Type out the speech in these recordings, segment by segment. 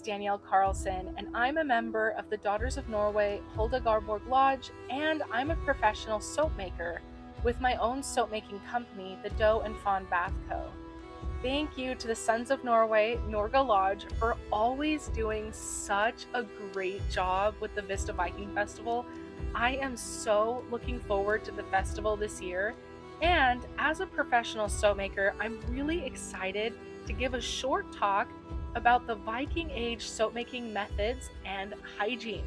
is Danielle Carlson, and I'm a member of the Daughters of Norway Hulda Garborg Lodge, and I'm a professional soap maker with my own soap making company, the Doe Fawn Bath Co. Thank you to the Sons of Norway Norge Lodge for always doing such a great job with the Vista Viking Festival. I am so looking forward to the festival this year, and as a professional soap maker, I'm really excited to give a short talk about the Viking Age soap making methods and hygiene.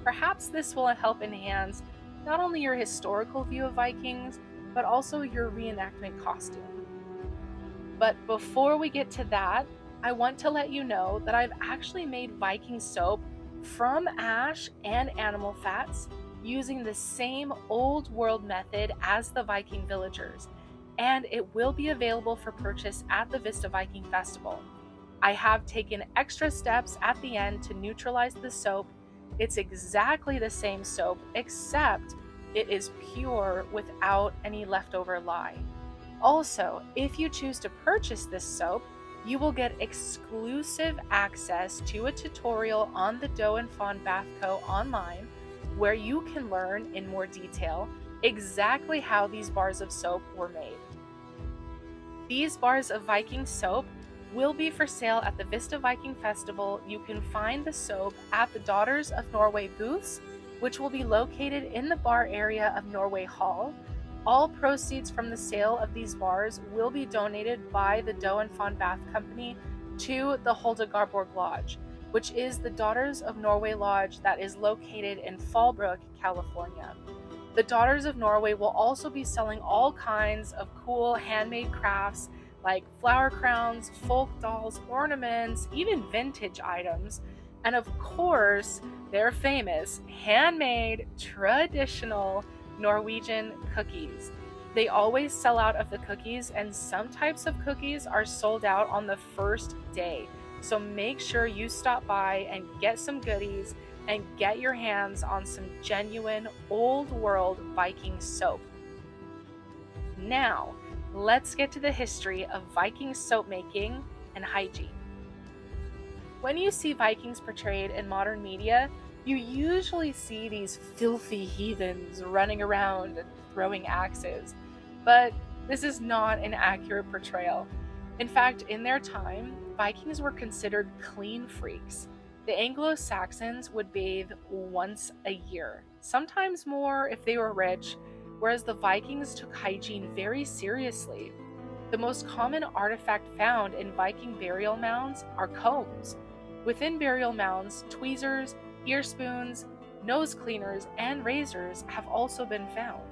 Perhaps this will help enhance not only your historical view of Vikings, but also your reenactment costume. But before we get to that, I want to let you know that I've actually made Viking soap from ash and animal fats using the same old world method as the Viking villagers, and it will be available for purchase at the Vista Viking Festival. I have taken extra steps at the end to neutralize the soap. It's exactly the same soap, except it is pure without any leftover lye. Also, if you choose to purchase this soap, you will get exclusive access to a tutorial on the Doe Fawn Bath Co. online, where you can learn in more detail exactly how these bars of soap were made. These bars of Viking soap will be for sale at the Vista Viking Festival. You can find the soap at the Daughters of Norway booths, which will be located in the bar area of Norway Hall. All proceeds from the sale of these bars will be donated by the Doe Fawn Bath Company to the Hulda Garborg Lodge, which is the Daughters of Norway Lodge that is located in Fallbrook, California. The Daughters of Norway will also be selling all kinds of cool handmade crafts like flower crowns, folk dolls, ornaments, even vintage items, and of course, their famous handmade traditional Norwegian cookies. They always sell out of the cookies, and some types of cookies are sold out on the first day. So make sure you stop by and get some goodies and get your hands on some genuine old world Viking soap. Now, let's get to the history of Viking soap making and hygiene. When you see Vikings portrayed in modern media, you usually see these filthy heathens running around and throwing axes, but this is not an accurate portrayal. In fact, in their time, Vikings were considered clean freaks. The Anglo-Saxons would bathe once a year, sometimes more if they were rich, whereas the Vikings took hygiene very seriously. The most common artifact found in Viking burial mounds are combs. Within burial mounds, tweezers, ear spoons, nose cleaners, and razors have also been found.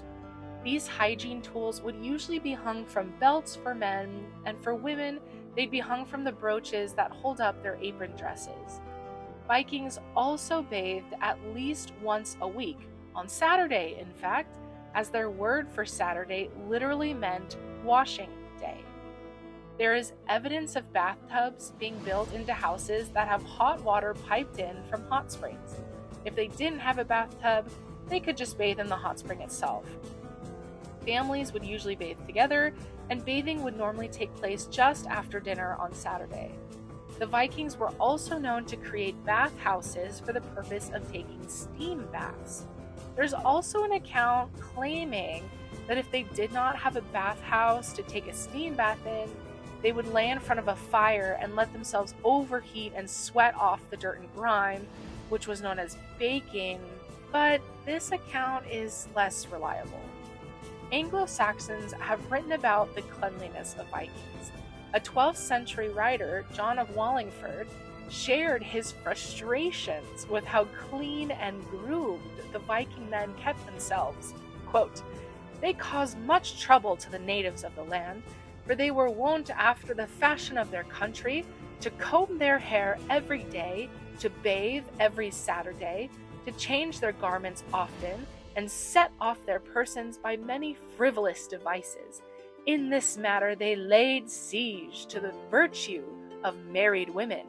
These hygiene tools would usually be hung from belts for men, and for women, they'd be hung from the brooches that hold up their apron dresses. Vikings also bathed at least once a week, on Saturday, in fact, as their word for Saturday literally meant washing day. There is evidence of bathtubs being built into houses that have hot water piped in from hot springs. If they didn't have a bathtub, they could just bathe in the hot spring itself. Families would usually bathe together, and bathing would normally take place just after dinner on Saturday. The Vikings were also known to create bathhouses for the purpose of taking steam baths. There's also an account claiming that if they did not have a bathhouse to take a steam bath in, they would lay in front of a fire and let themselves overheat and sweat off the dirt and grime, which was known as baking, but this account is less reliable. Anglo-Saxons have written about the cleanliness of Vikings. A 12th century writer, John of Wallingford, shared his frustrations with how clean and groomed the Viking men kept themselves. Quote, "They caused much trouble to the natives of the land, for they were wont after the fashion of their country to comb their hair every day, to bathe every Saturday, to change their garments often, and set off their persons by many frivolous devices. In this matter they laid siege to the virtue of married women,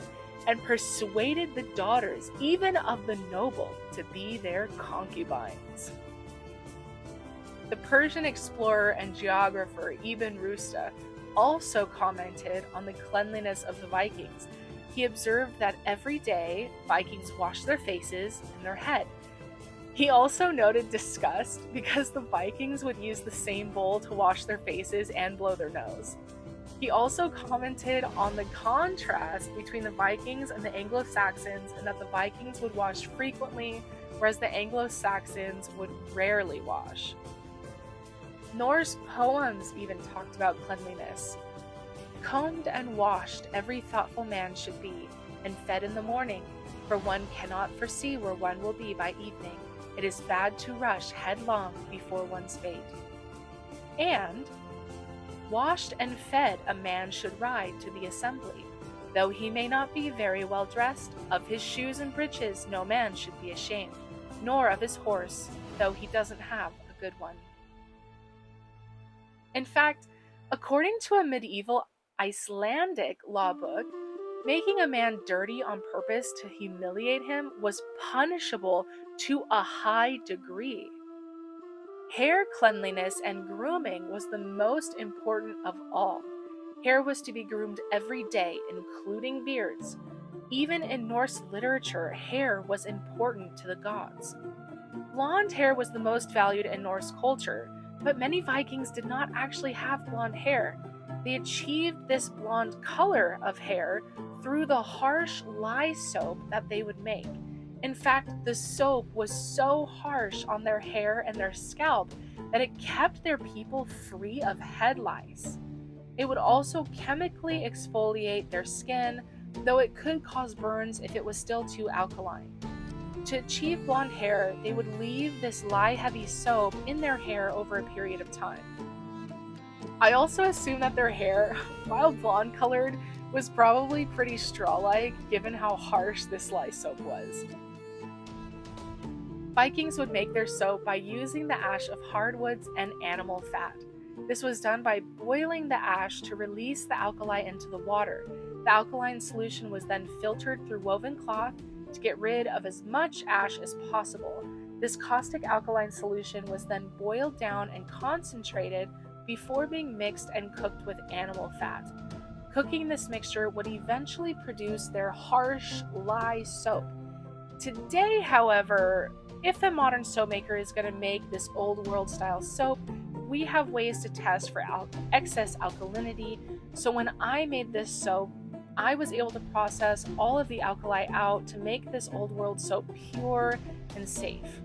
and persuaded the daughters even of the noble to be their concubines." The Persian explorer and geographer Ibn Rusta also commented on the cleanliness of the Vikings, he observed that every day Vikings washed their faces and their head. He also noted disgust because the Vikings would use the same bowl to wash their faces and blow their nose. He also commented on the contrast between the Vikings and the Anglo-Saxons, and that the Vikings would wash frequently, whereas the Anglo-Saxons would rarely wash. Norse poems even talked about cleanliness. Combed and washed every thoughtful man should be, and fed in the morning, for one cannot foresee where one will be by evening. It is bad to rush headlong before one's fate. And washed and fed a man should ride to the assembly. Though he may not be very well dressed, of his shoes and breeches no man should be ashamed, nor of his horse, though he doesn't have a good one. In fact, according to a medieval Icelandic law book, making a man dirty on purpose to humiliate him was punishable to a high degree. Hair cleanliness and grooming was the most important of all. Hair was to be groomed every day, including beards. Even in Norse literature, hair was important to the gods. Blonde hair was the most valued in Norse culture, but many Vikings did not actually have blonde hair. They achieved this blonde color of hair through the harsh lye soap that they would make. In fact, the soap was so harsh on their hair and their scalp that it kept their people free of head lice. It would also chemically exfoliate their skin, though it could cause burns if it was still too alkaline. To achieve blonde hair, they would leave this lye-heavy soap in their hair over a period of time. I also assume that their hair, while blonde-colored, was probably pretty straw-like given how harsh this lye soap was. Vikings would make their soap by using the ash of hardwoods and animal fat. This was done by boiling the ash to release the alkali into the water. The alkaline solution was then filtered through woven cloth to get rid of as much ash as possible. This caustic alkaline solution was then boiled down and concentrated before being mixed and cooked with animal fat. Cooking this mixture would eventually produce their harsh lye soap. Today, however, if a modern soap maker is going to make this old world style soap, we have ways to test for excess alkalinity. So when I made this soap, I was able to process all of the alkali out to make this old world soap pure and safe.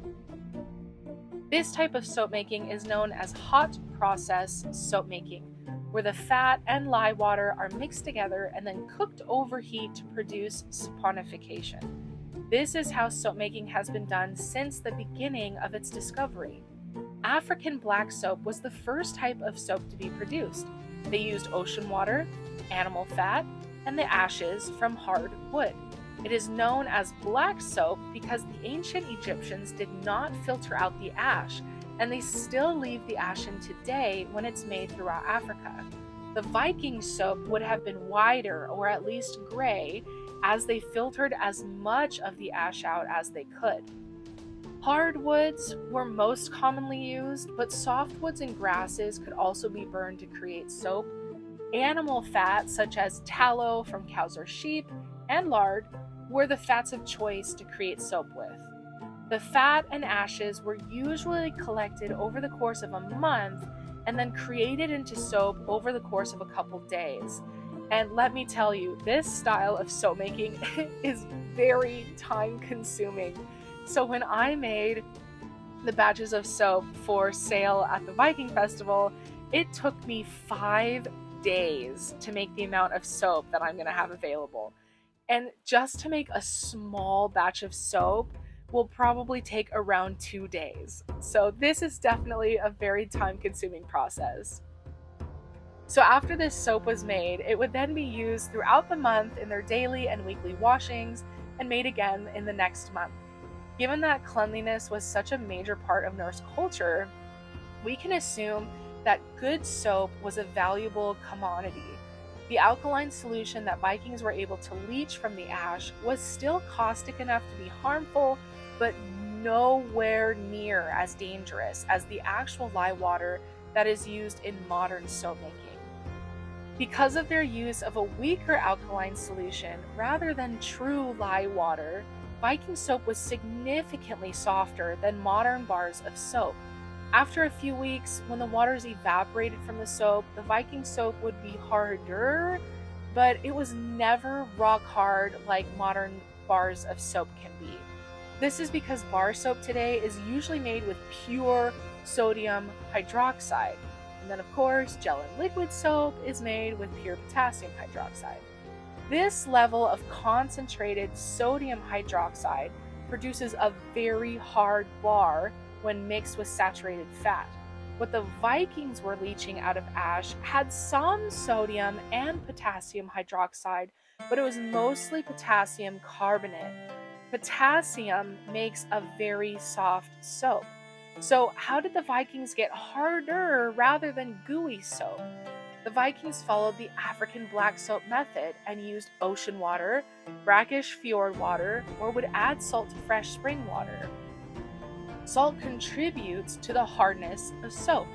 This type of soap making is known as hot process soap making, where the fat and lye water are mixed together and then cooked over heat to produce saponification. This is how soap making has been done since the beginning of its discovery. African black soap was the first type of soap to be produced. They used ocean water, animal fat, and the ashes from hard wood. It is known as black soap because the ancient Egyptians did not filter out the ash, and they still leave the ash in today when it's made throughout Africa. The Viking soap would have been whiter, or at least gray, as they filtered as much of the ash out as they could. Hardwoods were most commonly used, but softwoods and grasses could also be burned to create soap. Animal fat, such as tallow from cows or sheep, and lard, were the fats of choice to create soap with. The fat and ashes were usually collected over the course of a month and then created into soap over the course of a couple days. And let me tell you, this style of soap making is very time consuming. So when I made the batches of soap for sale at the Viking Festival, it took me 5 days to make the amount of soap that I'm going to have available. And just to make a small batch of soap will probably take around 2 days. So this is definitely a very time-consuming process. So after this soap was made, it would then be used throughout the month in their daily and weekly washings and made again in the next month. Given that cleanliness was such a major part of Norse culture, we can assume that good soap was a valuable commodity. The alkaline solution that Vikings were able to leach from the ash was still caustic enough to be harmful, but nowhere near as dangerous as the actual lye water that is used in modern soap making. Because of their use of a weaker alkaline solution rather than true lye water, Viking soap was significantly softer than modern bars of soap. After a few weeks, when the waters evaporated from the soap, the Viking soap would be harder, but it was never rock hard like modern bars of soap can be. This is because bar soap today is usually made with pure sodium hydroxide. And then, of course, gel and liquid soap is made with pure potassium hydroxide. This level of concentrated sodium hydroxide produces a very hard bar when mixed with saturated fat. What the Vikings were leaching out of ash had some sodium and potassium hydroxide, but it was mostly potassium carbonate. Potassium makes a very soft soap. So how did the Vikings get harder rather than gooey soap? The Vikings followed the African black soap method and used ocean water, brackish fjord water, or would add salt to fresh spring water. Salt contributes to the hardness of soap.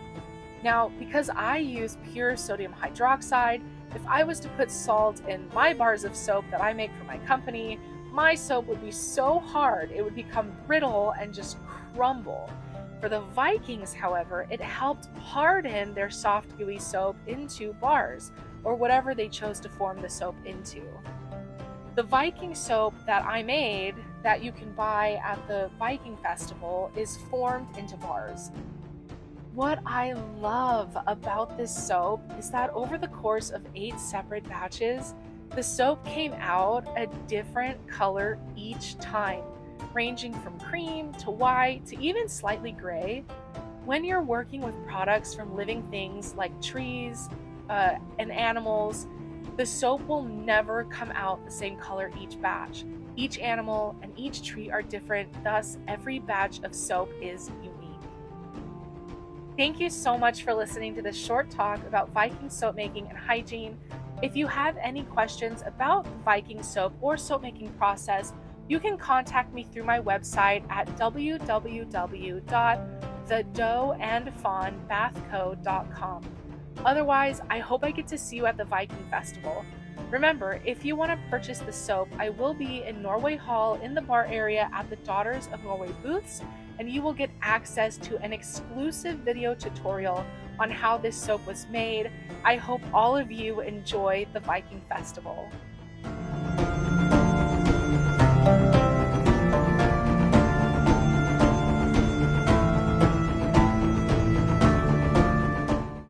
Now, because I use pure sodium hydroxide, if I was to put salt in my bars of soap that I make for my company, my soap would be so hard it would become brittle and just crumble. For the Vikings, however, it helped harden their soft, gooey soap into bars, or whatever they chose to form the soap into. The Viking soap that I made, that you can buy at the Viking Festival, is formed into bars. What I love about this soap is that over the course of 8 separate batches, the soap came out a different color each time, ranging from cream to white to even slightly gray. When you're working with products from living things like trees and animals, the soap will never come out the same color each batch. Each animal and each tree are different, thus every batch of soap is unique. Thank you so much for listening to this short talk about Viking soap making and hygiene. If you have any questions about the Viking soap or soap making process, you can contact me through my website at www.thedoeandfawnbathco.com. Otherwise, I hope I get to see you at the Viking Festival. Remember, if you want to purchase the soap, I will be in Norway Hall in the bar area at the Daughters of Norway booths, and you will get access to an exclusive video tutorial on how this soap was made. I hope all of you enjoy the Viking Festival.